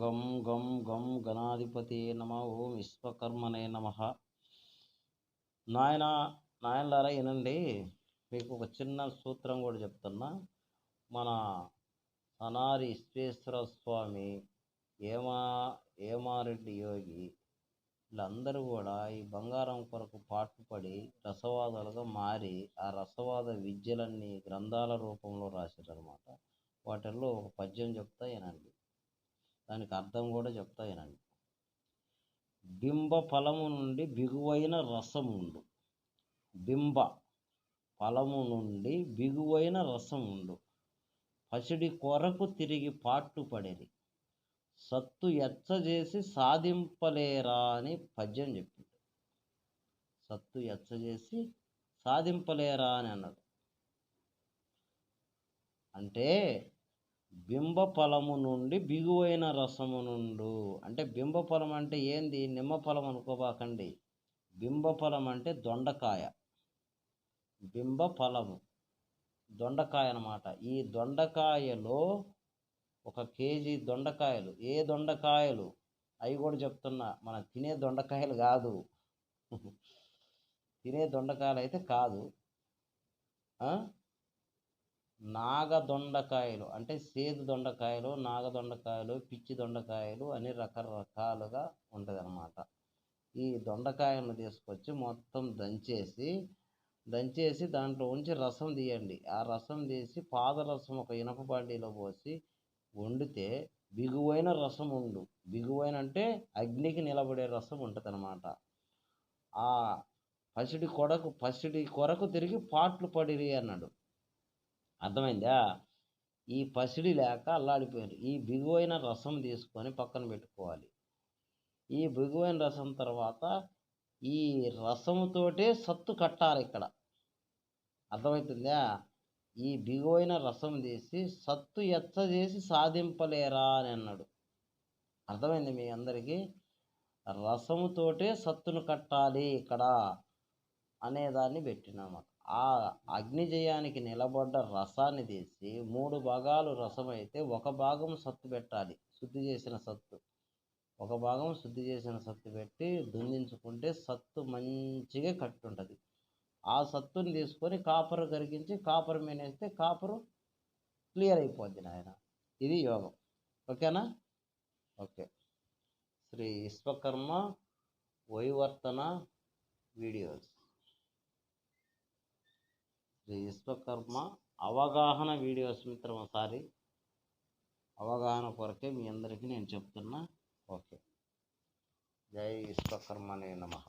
గం గం గం గణాధిపతి నమ. ఓం విశ్వకర్మనే నమ. నాయనలారా వినండి, మీకు ఒక చిన్న సూత్రం కూడా చెప్తున్నా. మన సనారి విశ్వేశ్వర స్వామి, ఏమారెడ్డి యోగి వీళ్ళందరూ కూడా ఈ బంగారం కొరకు పాటుపడి రసవాదాలుగా మారి ఆ రసవాద విద్యలన్నీ గ్రంథాల రూపంలో రాశారనమాట. వాటిల్లో ఒక పద్యం చెప్తా వినండి, దానికి అర్థం కూడా చెప్తా వినండి. బింబ ఫలము నుండి బిగువైన రసముండు, బింబ ఫలము నుండి బిగువైన రసముండు, పసిడి కొరకు తిరిగి పాటుపడేది, సత్తు ఎచ్చజేసి సాధింపలేరా అని పద్యం చెప్పింది. సత్తు ఎచ్చజేసి సాధింపలేరా అని అన్నాడు. అంటే బింబ ఫలము నుండి బిగువైన రసము నుండు అంటే బింబ ఫలం అంటే ఏంది? నిమ్మ ఫలం అనుకోబాకండి. బింబ ఫలం అంటే దొండకాయ. బింబ ఫలము దొండకాయ అన్నమాట. ఈ దొండకాయలో 1 కేజీ దొండకాయలు, ఏ దొండకాయలు అవి కూడా చెప్తున్నా, మన తినే దొండకాయలు కాదు, తినే దొండకాయలు అయితే కాదు. నాగదొండకాయలు అంటే సేదు దొండకాయలు, నాగదొండకాయలు, పిచ్చి దొండకాయలు అని రకరకాలుగా ఉంటుంది అన్నమాట. ఈ దొండకాయలను తీసుకొచ్చి మొత్తం దంచేసి దాంట్లో ఉంచి రసం తీయండి. ఆ రసం తీసి పాదరసం ఒక ఇనప బాండీలో పోసి వండితే బిగువైన రసం ఉండు. బిగువైన అంటే అగ్నికి నిలబడే రసం ఉంటుంది అన్నమాట. ఆ పసిడి కొరకు తిరిగి పాట్లు పడిరి అన్నాడు. అర్థమైందా? ఈ పసిడి లేక అల్లాడిపోయారు. ఈ బిగువైన రసం తీసుకొని పక్కన పెట్టుకోవాలి. ఈ బిగువైన రసం తర్వాత ఈ రసముతోటే సత్తు కట్టాలి. ఇక్కడ అర్థమవుతుందా? ఈ బిగువైన రసం తీసి సత్తు ఎచ్చజేసి సాధింపలేరా అని అన్నాడు. అర్థమైంది మీ అందరికీ? రసముతోటే సత్తును కట్టాలి ఇక్కడ అనేదాన్ని పెట్టినామాట. ఆ అగ్నిజయానికి నిలబడ్డ రసాన్ని తీసి 3 భాగాలు రసం అయితే 1 భాగం సత్తు పెట్టాలి, శుద్ధి చేసిన సత్తు. 1 భాగం శుద్ధి చేసిన సత్తు పెట్టి దుందించుకుంటే సత్తు మంచిగా కట్టుంటుంది. ఆ సత్తుని తీసుకొని కాపరు కరిగించి కాపరు మీనేస్తే కాపరు క్లియర్ అయిపోద్ది నాయన. ఇది యోగం. ఓకేనా? ఓకే. శ్రీ విశ్వకర్మ వైవర్తన వీడియోస్, శ్రీ విశ్వకర్మ అవగాహన వీడియోస్ మిత్రం. ఒకసారి అవగాహన కొరకే మీ అందరికీ నేను చెప్తున్నా. ఓకే. జై విశ్వకర్మనే నమః.